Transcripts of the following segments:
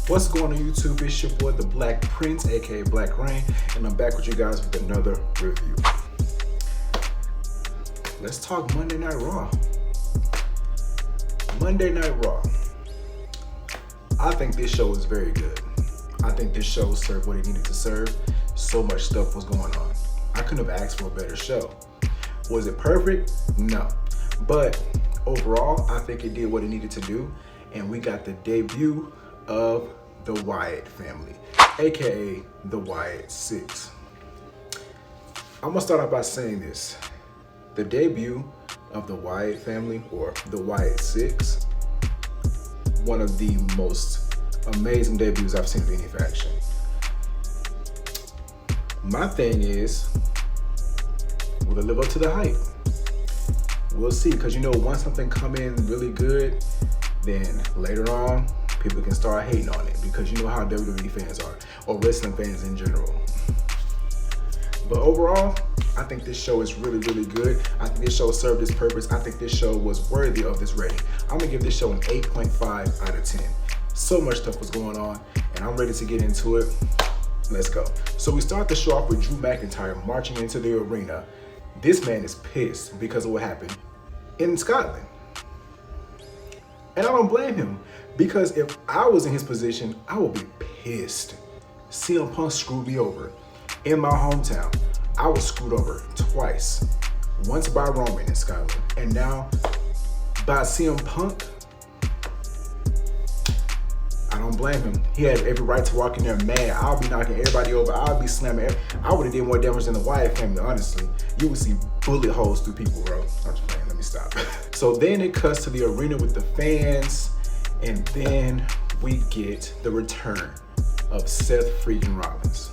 What's going on YouTube? It's your boy the Black Prince, aka Black Rain, and I'm back with you guys with another review. Let's talk Monday Night Raw. Monday Night Raw. I think this show was very good. I think this show served what it needed to serve. So much stuff was going on. I couldn't have asked for a better show. Was it perfect? No. But overall, I think it did what it needed to do. And we got the debut of the Wyatt family, aka the Wyatt Six. I'm gonna start out by saying this. The debut of the Wyatt family, or the Wyatt Six, one of the most amazing debuts I've seen of any faction. My thing is, will it live up to the hype? We'll see, because you know, once something come in really good, then later on, people can start hating on it, because you know how WWE fans are, or wrestling fans in general. But overall, I think this show is really, really good. I think this show served its purpose. I think this show was worthy of this rating. I'm gonna give this show an 8.5 out of 10. So much stuff was going on, and I'm ready to get into it. Let's go. So we start the show off with Drew McIntyre marching into the arena. This man is pissed because of what happened in Scotland. And I don't blame him, because if I was in his position, I would be pissed. CM Punk screwed me over. In my hometown, I was screwed over twice. Once by Roman in Scotland, and now by CM Punk. I don't blame him. He had every right to walk in there mad. I'll be knocking everybody over. I'll be slamming. I would have did more damage than the Wyatt family, honestly. You would see bullet holes through people, bro. I'm just playing. Let me stop. So then it cuts to the arena with the fans, and then we get the return of Seth freaking Rollins.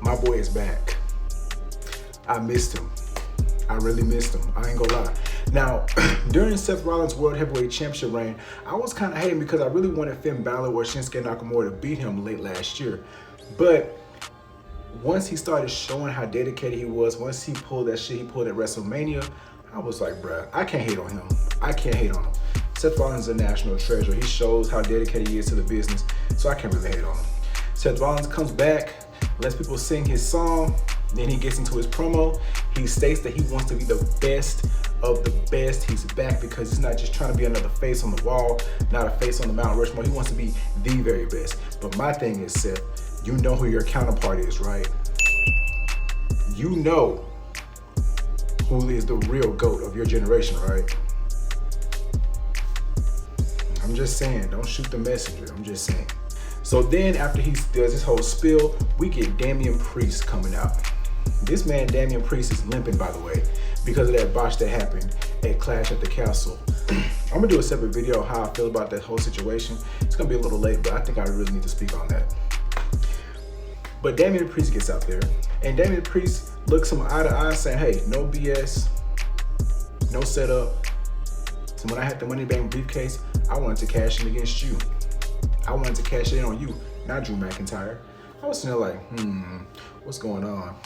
My boy is back. I missed him. I really missed him. I ain't gonna lie. Now, during Seth Rollins' World Heavyweight Championship reign, I was kind of hating because I really wanted Finn Balor or Shinsuke Nakamura to beat him late last year. But once he started showing how dedicated he was, once he pulled that shit he pulled at WrestleMania, I was like, bruh, I can't hate on him. I can't hate on him. Seth Rollins is a national treasure. He shows how dedicated he is to the business, so I can't really hate on him. Seth Rollins comes back, lets people sing his song, then he gets into his promo. He states that he wants to be the best of the best. He's back because he's not just trying to be another face on the wall, not a face on the Mount Rushmore. He wants to be the very best. But my thing is, Seth, you know who your counterpart is, right? You know who is the real GOAT of your generation, right? I'm just saying, don't shoot the messenger. I'm just saying. So then after he does his whole spiel, we get Damian Priest coming out. This man, Damian Priest, is limping, by the way, because of that botch that happened at Clash at the Castle. I'm gonna do a separate video of how I feel about that whole situation. It's gonna be a little late, but I think I really need to speak on that. But Damian Priest gets out there, and Damian Priest looks him eye to eye saying, hey, no BS, no setup. So when I had the Money Bank briefcase, I wanted to cash in against you. I wanted to cash in on you, not Drew McIntyre. I was sitting there like, what's going on?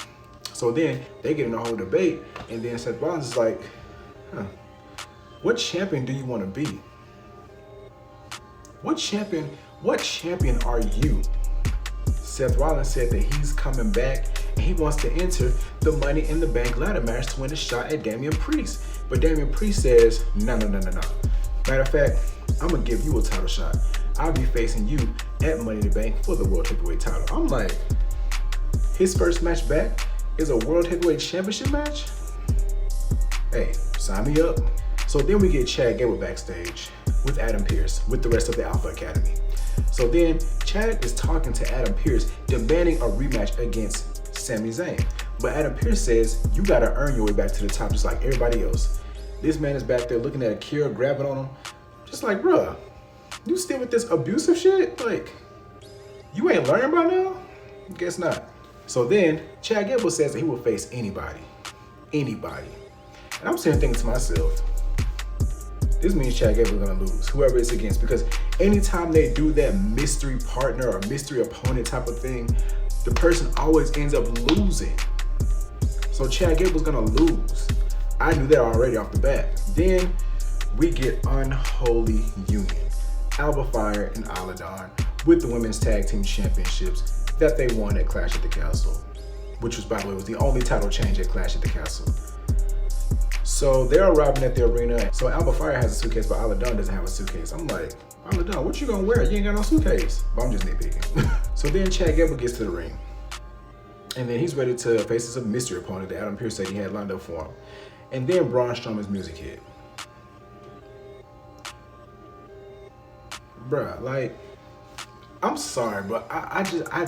So then they get in a whole debate, and then Seth Rollins is like, what champion do you want to be? What champion are you? Seth Rollins said that he's coming back and he wants to enter the Money in the Bank ladder match to win a shot at Damian Priest. But Damian Priest says, no. Matter of fact, I'm gonna give you a title shot. I'll be facing you at Money in the Bank for the World Heavyweight title. I'm like, his first match back is a World Heavyweight Championship match? Hey, sign me up. So then we get Chad Gable backstage with Adam Pearce, with the rest of the Alpha Academy. So then Chad is talking to Adam Pearce, demanding a rematch against Sami Zayn. But Adam Pearce says, you gotta earn your way back to the top just like everybody else. This man is back there looking at Akira, grabbing on him, just like, bruh, you still with this abusive shit? Like, you ain't learned by now? Guess not. So then Chad Gable says that he will face anybody. And I'm sitting thinking to myself, this means Chad Gable is gonna lose, whoever it's against, because anytime they do that mystery partner or mystery opponent type of thing, the person always ends up losing. So Chad Gable's gonna lose. I knew that already off the bat. Then we get Unholy Union, Alba Fire and Isla Dawn with the Women's Tag Team Championships that they won at Clash at the Castle, which was, by the way, was the only title change at Clash at the Castle. So they're arriving at the arena. So Alba Fire has a suitcase, but Isla Dawn doesn't have a suitcase. I'm like, Isla Dawn, what you gonna wear? You ain't got no suitcase. But I'm just nitpicking. So then Chad Gable gets to the ring. And then he's ready to face his mystery opponent that Adam Pearce said he had lined up for him. And then Braun Strowman's music hit. Bruh, like, I'm sorry, but I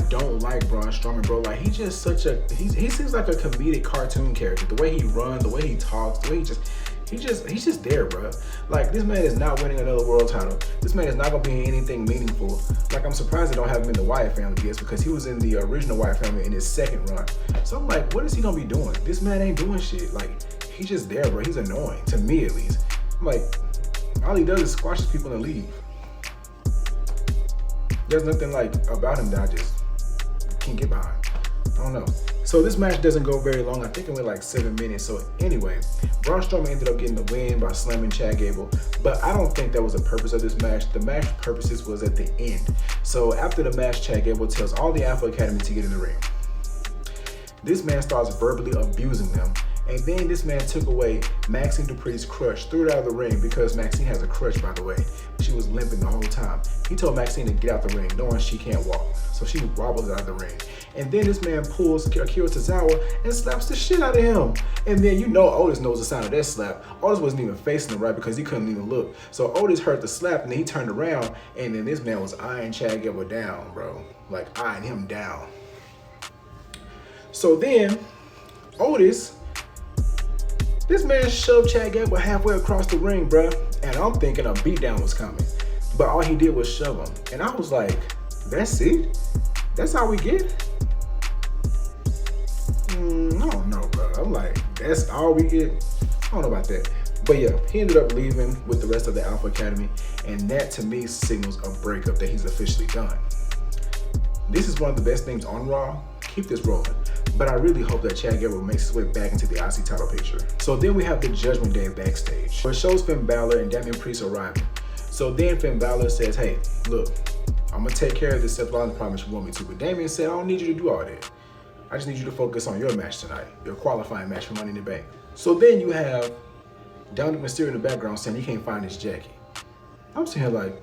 don't like Braun Strowman, bro. Like, he's just such a, he seems like a comedic cartoon character. The way he runs, the way he talks, the way he's just there, bro. Like, this man is not winning another world title. This man is not gonna be in anything meaningful. Like, I'm surprised they don't have him in the Wyatt family, yes, because he was in the original Wyatt family in his second run. So I'm like, what is he gonna be doing? This man ain't doing shit. Like, he's just there, bro. He's annoying, to me at least. I'm like, all he does is squashes people and leave. There's nothing like about him that I just can't get behind. I don't know. So this match doesn't go very long. I think it went like 7 minutes. So anyway, Braun Strowman ended up getting the win by slamming Chad Gable. But I don't think that was the purpose of this match. The match purposes was at the end. So after the match, Chad Gable tells all the Alpha Academy to get in the ring. This man starts verbally abusing them. And then this man took away Maxine Dupree's crutch, threw it out of the ring because Maxine has a crutch, by the way. She was limping the whole time. He told Maxine to get out the ring, knowing she can't walk. So she wobbles out of the ring. And then this man pulls Akira Tozawa and slaps the shit out of him. And then you know Otis knows the sound of that slap. Otis wasn't even facing him right because he couldn't even look. So Otis heard the slap and then he turned around and then this man was eyeing Chad Gable down, bro. Like eyeing him down. So then Otis, this man shoved Chad Gable halfway across the ring, bruh. And I'm thinking a beatdown was coming. But all he did was shove him. And I was like, that's it? That's how we get? I don't know, bro. I'm like, that's all we get? I don't know about that. But yeah, he ended up leaving with the rest of the Alpha Academy. And that to me signals a breakup that he's officially done. This is one of the best things on Raw. Keep this rolling. But I really hope that Chad Gable makes his way back into the IC title picture. So then we have the Judgment Day backstage, where it shows Finn Balor and Damian Priest arriving. So then Finn Balor says, hey, look, I'm gonna take care of this Seth Rollins promise you want me to. But Damian said, I don't need you to do all that. I just need you to focus on your match tonight, your qualifying match for Money in the Bank. So then you have Dominic Mysterio in the background saying he can't find his jacket. I'm sitting here like,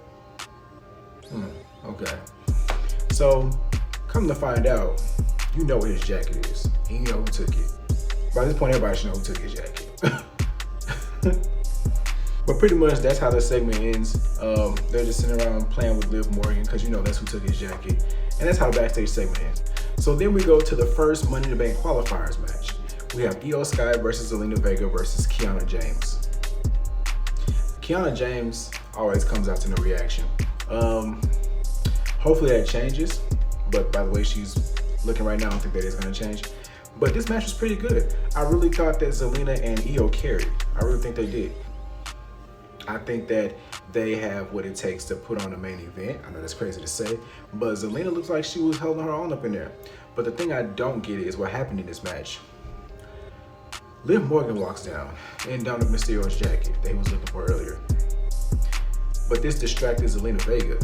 okay. So come to find out, you know where his jacket is. And you know who took it. By this point, everybody should know who took his jacket. But pretty much that's how the segment ends. They're just sitting around playing with Liv Morgan because you know that's who took his jacket. And that's how the backstage segment ends. So then we go to the first Money in the Bank qualifiers match. We have Io Sky versus Zelina Vega versus Kiana James. Kiana James always comes out to no reaction. Hopefully that changes. But by the way she's looking right now, I don't think that is going to change. But this match was pretty good. I really thought that Zelina and Io carried. I really think they did. I think that they have what it takes to put on a main event. I know that's crazy to say, but Zelina looks like she was holding her own up in there. But the thing I don't get is what happened in this match. Liv Morgan walks down in Dominic Mysterio's jacket that he was looking for earlier. But this distracted Zelina Vega.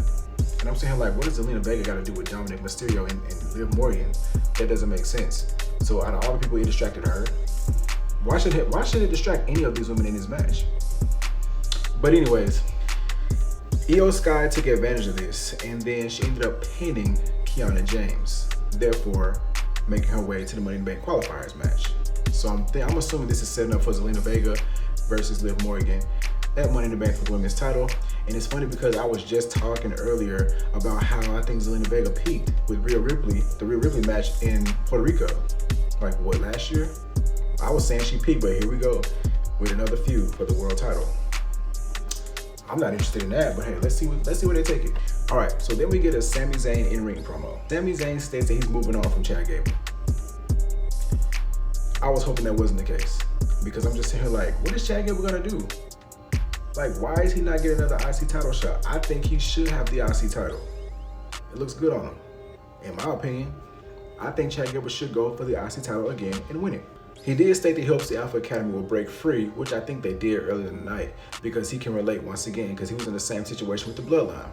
And I'm saying, like, what does Zelina Vega got to do with Dominic Mysterio and Liv Morgan? That doesn't make sense. So out of all the people, he distracted her. Why should it distract any of these women in this match? But anyways, Io Sky took advantage of this, and then she ended up pinning Kiana James, therefore making her way to the Money in the Bank qualifiers match. So I'm assuming this is setting up for Zelina Vega versus Liv Morgan at Money in the Bank for the women's title. And it's funny because I was just talking earlier about how I think Zelina Vega peaked with Rhea Ripley, the Rhea Ripley match in Puerto Rico. Like, what, last year? I was saying she peaked, but here we go with another feud for the world title. I'm not interested in that, but hey, let's see where they take it. All right, so then we get a Sami Zayn in-ring promo. Sami Zayn states that he's moving on from Chad Gable. I was hoping that wasn't the case because I'm just sitting here like, what is Chad Gable gonna do? Like, why is he not getting another IC title shot? I think he should have the IC title. It looks good on him. In my opinion, I think Chad Gable should go for the IC title again and win it. He did state that he hopes the Alpha Academy will break free, which I think they did earlier in the night, because he can relate once again, because he was in the same situation with the Bloodline.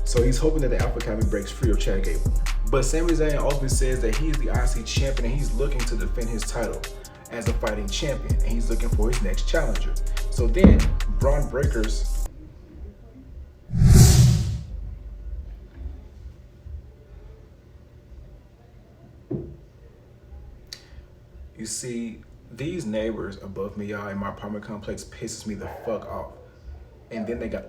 So he's hoping that the Alpha Academy breaks free of Chad Gable. But Sami Zayn ultimately says that he's the IC champion and he's looking to defend his title as a fighting champion, and he's looking for his next challenger. So then, Braun Breakers you see, these neighbors above me, y'all, in my apartment complex pisses me the fuck off. And then they got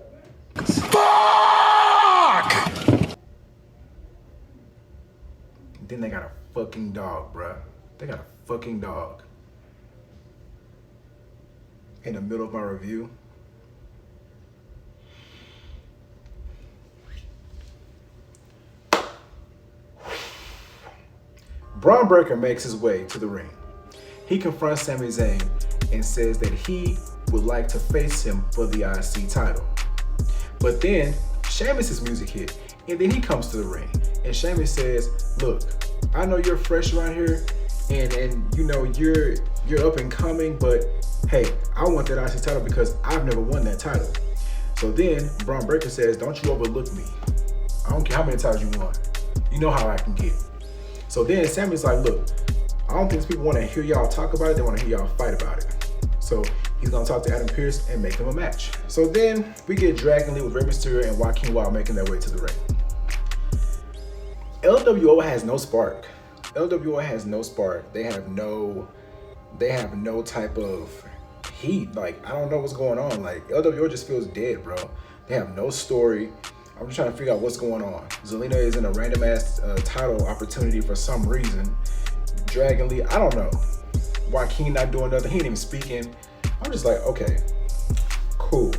Then they got a fucking dog, bruh. They got a fucking dog. In the middle of my review. Braun Breaker makes his way to the ring. He confronts Sami Zayn and says that he would like to face him for the IC title. But then Sheamus' music hit, and then he comes to the ring. And Sheamus says, look, I know you're fresh around here, and you know you're up and coming, but hey, I want that IC title because I've never won that title. So then Braun Breaker says, don't you overlook me. I don't care how many times you won. You know how I can get. So then Sammy's like, look, I don't think people want to hear y'all talk about it. They want to hear y'all fight about it. So he's going to talk to Adam Pearce and make them a match. So then we get Dragon Lee with Rey Mysterio and Joaquin Wilde making their way to the ring. LWO has no spark. LWO has no spark. They have no type of heat. Like, I don't know what's going on. Like, LWO just feels dead, bro. They have no story. I'm just trying to figure out what's going on. Zelina is in a random ass title opportunity for some reason. Dragon Lee, I don't know. Joaquin not doing nothing. He ain't even speaking. I'm just like, okay, cool.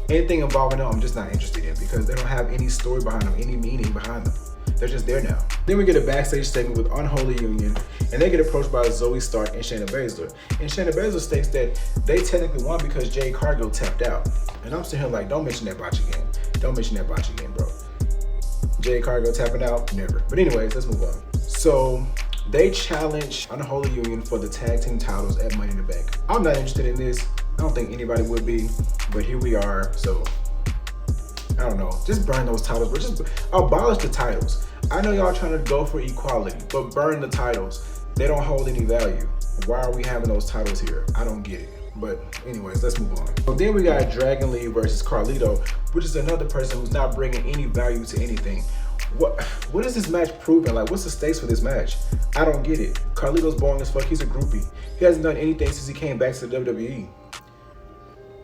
Anything involving them, I'm just not interested in because they don't have any story behind them, any meaning behind them. They're just there now. Then we get a backstage segment with Unholy Union, and they get approached by Zoe Stark and Shayna Baszler. And Shayna Baszler states that they technically won because Jade Cargill tapped out. And I'm sitting here like, don't mention that botch again. Don't mention that botch again, bro. Jade Cargill tapping out? Never. But anyways, let's move on. So they challenge Unholy Union for the tag team titles at Money in the Bank. I'm not interested in this. I don't think anybody would be, but here we are. So I don't know. Just burn those titles, but just abolish the titles. I know y'all trying to go for equality, but burn the titles. They don't hold any value. Why are we having those titles here? I don't get it. But anyways, let's move on. So then we got Dragon Lee versus Carlito, which is another person who's not bringing any value to anything. What is this match proving? Like, what's the stakes for this match? I don't get it. Carlito's boring as fuck. He's a groupie. He hasn't done anything since he came back to the WWE.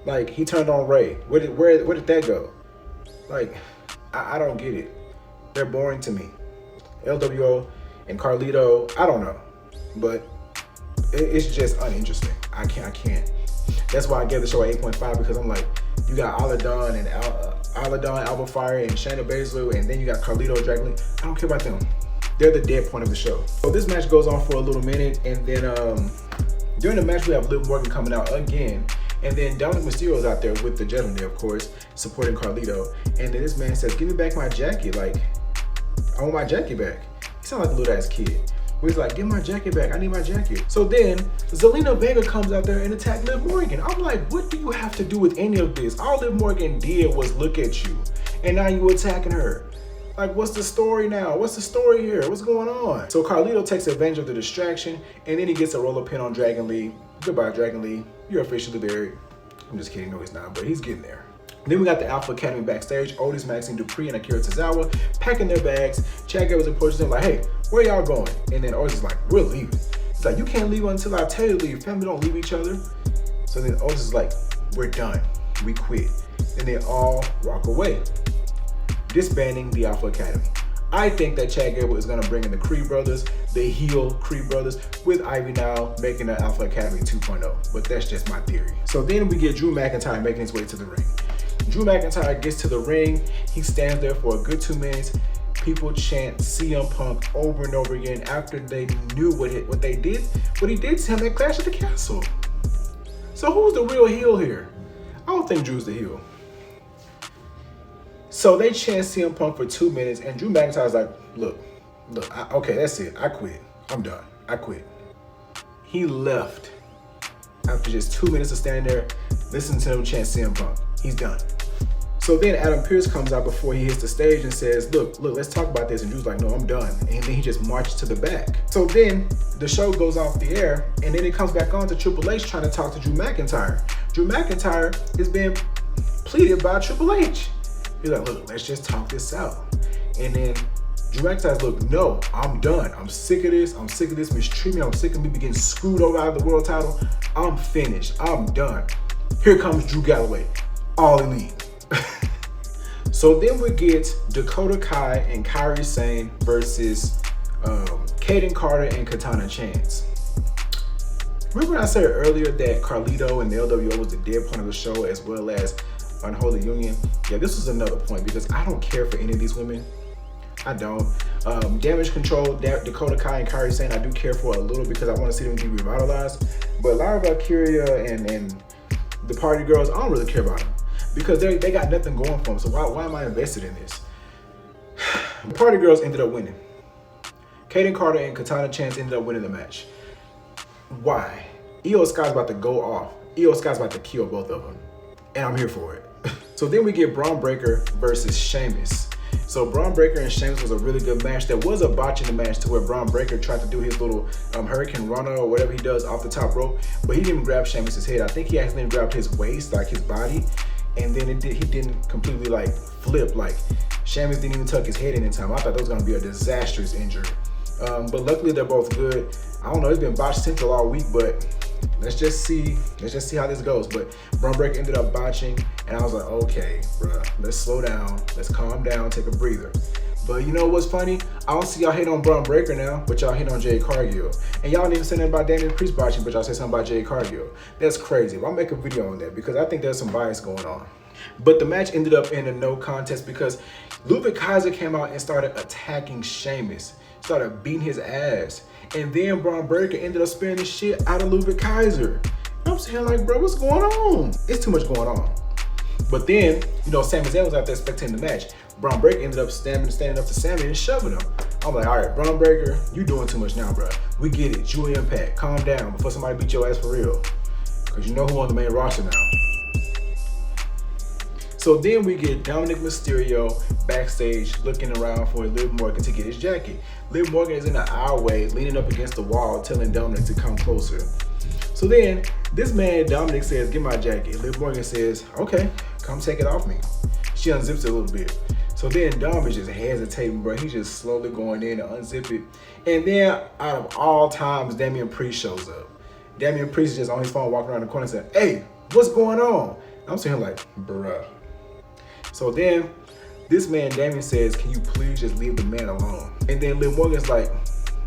Like, he turned on Ray. Where did that go? Like, I don't get it. They're boring to me. LWO and Carlito, I don't know. But it's just uninteresting. I can't. That's why I gave the show an 8.5 because I'm like, you got Aladon and Alba Fire and Shayna Baszler, and then you got Carlito, Dragon Lee. I don't care about them. They're the dead point of the show. So this match goes on for a little minute, and then during the match we have Liv Morgan coming out again, and then Dominic Mysterio's out there with the gentleman, of course, supporting Carlito. And then this man says, "Give me back my jacket." Like, I want my jacket back. He sounds like a little ass kid. He's like, "Give my jacket back. I need my jacket." So then Zelina Vega comes out there and attacks Liv Morgan. I'm like, what do you have to do with any of this? All Liv Morgan did was look at you, and now you attacking her. Like, what's the story now? What's the story here? What's going on? So Carlito takes advantage of the distraction, and then he gets a roller pin on Dragon Lee. Goodbye, Dragon Lee. You're officially buried. I'm just kidding. No, he's not, but he's getting there. Then we got the Alpha Academy backstage. Otis, Maxine Dupree, and Akira Tozawa packing their bags. Chad Gable approaches them like, "Hey, where y'all going?" And then Otis is like, "We're leaving." He's like, "You can't leave until I tell you to leave. Family don't leave each other." So then Otis is like, "We're done. We quit." And they all walk away, disbanding the Alpha Academy. I think that Chad Gable is going to bring in the Creed brothers, the heel Creed brothers, with Ivy now making the Alpha Academy 2.0. But that's just my theory. So then we get Drew McIntyre making his way to the ring. Drew McIntyre gets to the ring. He stands there for a good 2 minutes. People chant CM Punk over and over again after they knew what he did to him at Clash at the Castle. So who's the real heel here? I don't think Drew's the heel. So they chant CM Punk for 2 minutes, and Drew McIntyre's like, look, okay, that's it. I quit. I'm done. I quit. He left after just 2 minutes of standing there, listening to them chant CM Punk. He's done. So then Adam Pearce comes out before he hits the stage and says, look, let's talk about this. And Drew's like, no, I'm done. And then he just marches to the back. So then the show goes off the air, and then it comes back on to Triple H trying to talk to Drew McIntyre. Drew McIntyre is being pleaded by Triple H. He's like, look, let's just talk this out. And then Drew McIntyre's look, no, I'm done. I'm sick of this. I'm sick of this mistreatment. I'm sick of me getting screwed over out of the world title. I'm finished. I'm done. Here comes Drew Galloway, All Elite. So then we get Dakota Kai and Kairi Sane versus Kaden Carter and Katana Chance. Remember when I said earlier that Carlito and the LWO was the dead point of the show, as well as Unholy Union? Yeah, this was another point, because I don't care for any of these women. I don't. Damage Control, Dakota Kai and Kairi Sane, I do care for a little, because I want to see them be revitalized. But Lyra Valkyria and the Party Girls, I don't really care about them, because they got nothing going for them. So why am I invested in this? The Party Girls ended up winning. Kaden Carter and Katana Chance ended up winning the match. Why? Io Sky's about to go off. Io Sky's about to kill both of them, and I'm here for it. So then we get Braun Breaker versus Sheamus. So Braun Breaker and Sheamus was a really good match. There was a botch in the match to where Braun Breaker tried to do his little Hurricane Runner or whatever he does off the top rope, but he didn't grab Sheamus's head. I think he accidentally grabbed his waist, like his body, and then he didn't completely like flip. Like Sheamus didn't even tuck his head in time. I thought that was gonna be a disastrous injury. But luckily they're both good. I don't know, it's been botched central all week, but let's just see how this goes. But Braun Breaker ended up botching, and I was like, okay, bruh, let's slow down, let's calm down, take a breather. But you know what's funny? I don't see y'all hate on Braun Breaker now, but y'all hate on Jade Cargill. And y'all didn't even say nothing about Damian Priest botching, but y'all say something about Jade Cargill. That's crazy. I'll make a video on that, because I think there's some bias going on. But the match ended up in a no contest, because Ludwig Kaiser came out and started attacking Sheamus, started beating his ass. And then Braun Breaker ended up sparing the shit out of Ludwig Kaiser. I'm saying, like, bro, what's going on? It's too much going on. But then, you know, Sami Zayn was out there spectating the match. Braun Breaker ended up standing up to Sami and shoving him. I'm like, all right, Braun Breaker, you doing too much now, bro. We get it. You Impact. Calm down before somebody beat your ass for real. Because you know who on the main roster now. So then we get Dominic Mysterio backstage looking around for Liv Morgan to get his jacket. Liv Morgan is in the aisleway, leaning up against the wall, telling Dominic to come closer. So then this man, Dominic, says, get my jacket. Liv Morgan says, okay, come take it off me. She unzips it a little bit. So then Dom is just hesitating, bro. He's just slowly going in to unzip it. And then out of all times, Damian Priest shows up. Damian Priest is just on his phone walking around the corner saying, hey, what's going on? I'm sitting here like, bruh. So then this man, Damian, says, can you please just leave the man alone? And then Liv Morgan's like,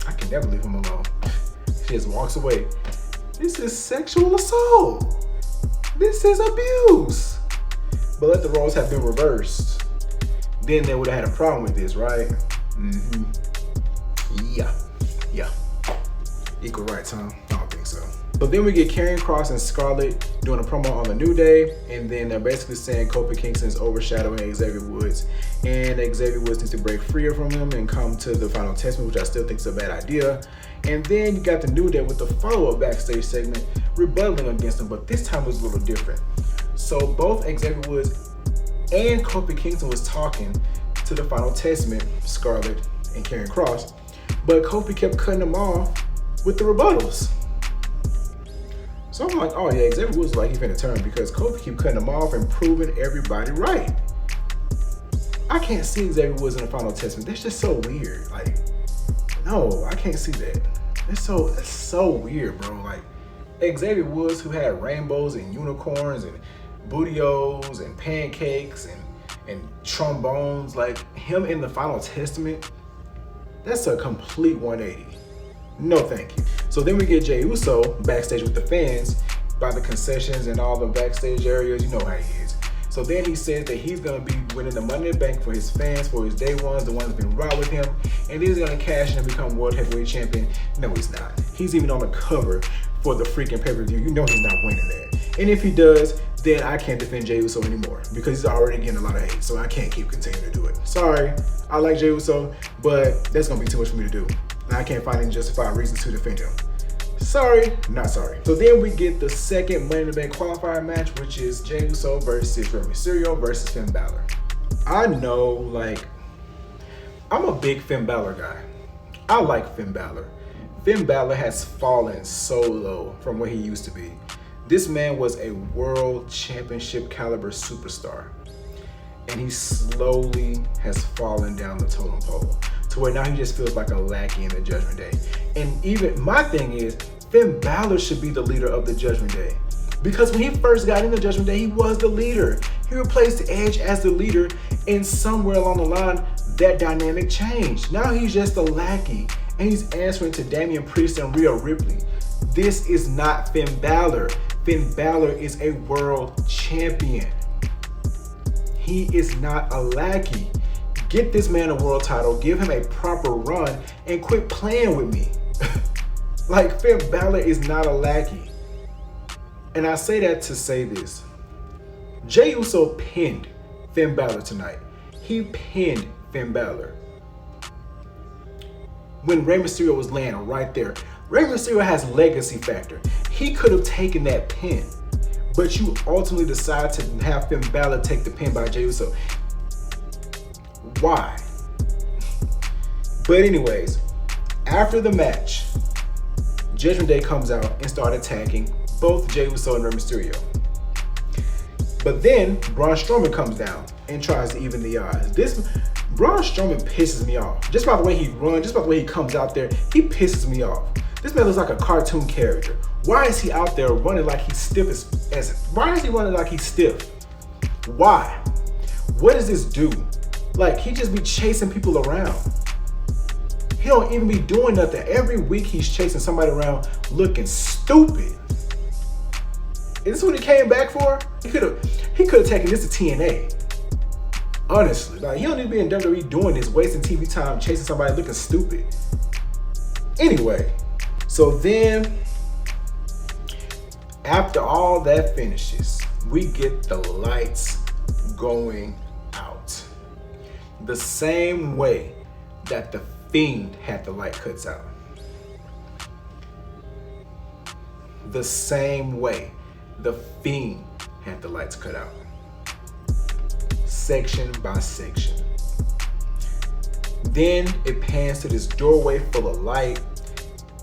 I can never leave him alone. She just walks away. This is sexual assault. This is abuse. But let the roles have been reversed. Then they would have had a problem with this, right? Mm-hmm. Yeah. Equal rights, huh? I don't think so. But then we get Karrion Kross and Scarlett doing a promo on the New Day, and then they're basically saying Kofi Kingston's overshadowing Xavier Woods, and Xavier Woods needs to break free from him and come to the final testament, which I still think is a bad idea. And then you got the New Day with the follow-up backstage segment rebutting against him, but this time was a little different. So both Xavier Woods and Kofi Kingston was talking to the final testament, Scarlett and Karrion Kross, but Kofi kept cutting them off with the rebuttals. So I'm like, oh yeah, Xavier Woods like he's finna turn, because Kofi keep cutting him off and proving everybody right. I can't see Xavier Woods in the final testament. That's just so weird. Like, no, I can't see that. That's so weird, bro. Like, Xavier Woods, who had rainbows and unicorns and bootios and pancakes and trombones, like him in the final testament, that's a complete 180. No thank you. So then we get Jey Uso backstage with the fans by the concessions and all the backstage areas. You know how he is. So then he says that he's going to be winning the Money in the Bank for his fans, for his day ones, the ones that have been raw with him, and he's going to cash in and become World Heavyweight Champion. No, he's not. He's even on the cover for the freaking pay-per-view. You know he's not winning that. And if he does, then I can't defend Jey Uso anymore, because he's already getting a lot of hate, so I can't keep continuing to do it. Sorry, I like Jey Uso, but that's going to be too much for me to do. I can't find any justified reasons to defend him. Sorry, not sorry. So then we get the second Money in the Bank qualifier match, which is Jey Uso versus Rey Mysterio versus Finn Balor. I know, like, I'm a big Finn Balor guy. I like Finn Balor. Finn Balor has fallen so low from where he used to be. This man was a world championship caliber superstar. And he slowly has fallen down the totem pole to where now he just feels like a lackey in the Judgment Day. And even my thing is, Finn Balor should be the leader of the Judgment Day. Because when he first got in the Judgment Day, he was the leader. He replaced Edge as the leader, and somewhere along the line, that dynamic changed. Now he's just a lackey, and he's answering to Damian Priest and Rhea Ripley. This is not Finn Balor. Finn Balor is a world champion. He is not a lackey. Get this man a world title, give him a proper run, and quit playing with me. Like, Finn Balor is not a lackey. And I say that to say this. Jey Uso pinned Finn Balor tonight. He pinned Finn Balor. When Rey Mysterio was laying right there. Rey Mysterio has legacy factor. He could have taken that pin. But you ultimately decide to have Finn Balor take the pin by Jey Uso. Why? But anyways, after the match, Judgment Day comes out and start attacking both Jey Uso and Rey Mysterio. But then Braun Strowman comes down and tries to even the odds. Braun Strowman pisses me off. Just by the way he runs, just by the way he comes out there, he pisses me off. This man looks like a cartoon character. Why is he out there running like he's stiff why is he running like he's stiff? Why? What does this do? Like, he just be chasing people around. He don't even be doing nothing. Every week he's chasing somebody around looking stupid. Is this what he came back for? He could have taken this to TNA. Honestly, like, he don't need to be in WWE doing this, wasting TV time chasing somebody looking stupid. Anyway, so then after all that finishes, we get the lights going out. The same way that the Fiend had the light cuts out. The same way the Fiend had the lights cut out. Section by section. Then it pans to this doorway full of light,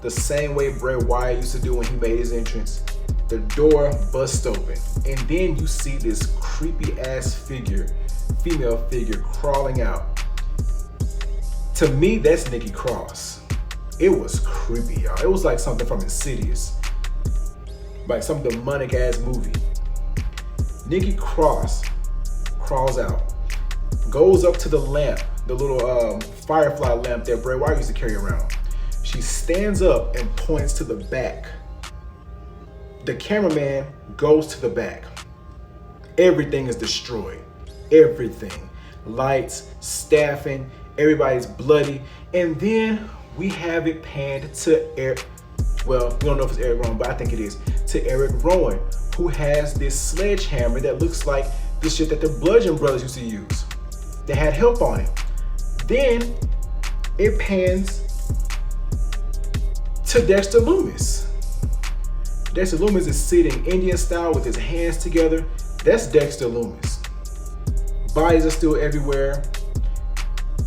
the same way Bray Wyatt used to do when he made his entrance. The door busts open, and then you see this creepy ass female figure crawling out. To me, that's Nikki Cross. It was creepy, y'all. It was like something from Insidious, like some demonic ass movie. Nikki Cross crawls out, goes up to the lamp, the little firefly lamp that Bray Wyatt used to carry around. She stands up and points to the back. The cameraman goes to the back. Everything is destroyed. Everything. Lights, staffing, everybody's bloody. And then we have it panned to Eric. Well, we don't know if it's Eric Rowan, but I think it is. To Eric Rowan, who has this sledgehammer that looks like the shit that the Bludgeon Brothers used to use. That had help on it. Then it pans to Dexter Lumis. Dexter Lumis is sitting Indian style with his hands together. That's Dexter Lumis. Bodies are still everywhere.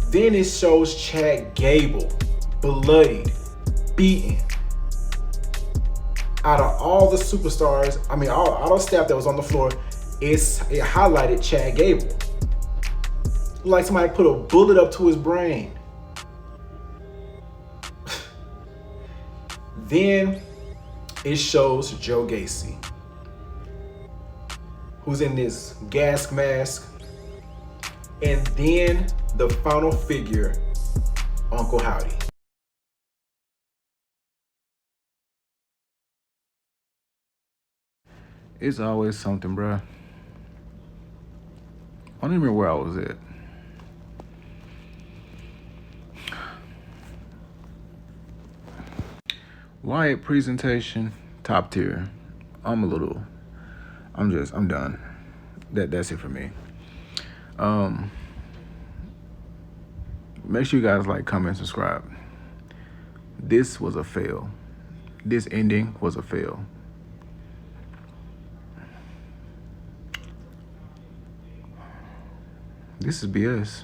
Then it shows Chad Gable, bloodied, beaten. Out of all the superstars, all the staff that was on the floor, it highlighted Chad Gable. Like somebody put a bullet up to his brain. Then it shows Joe Gacy, who's in this gas mask. And then the final figure, Uncle Howdy. It's always something, bruh. I don't even remember where I was at. Wyatt presentation, top tier. I'm done. That's it for me. Make sure you guys like, comment, subscribe. This was a fail. this ending was a fail. This is BS.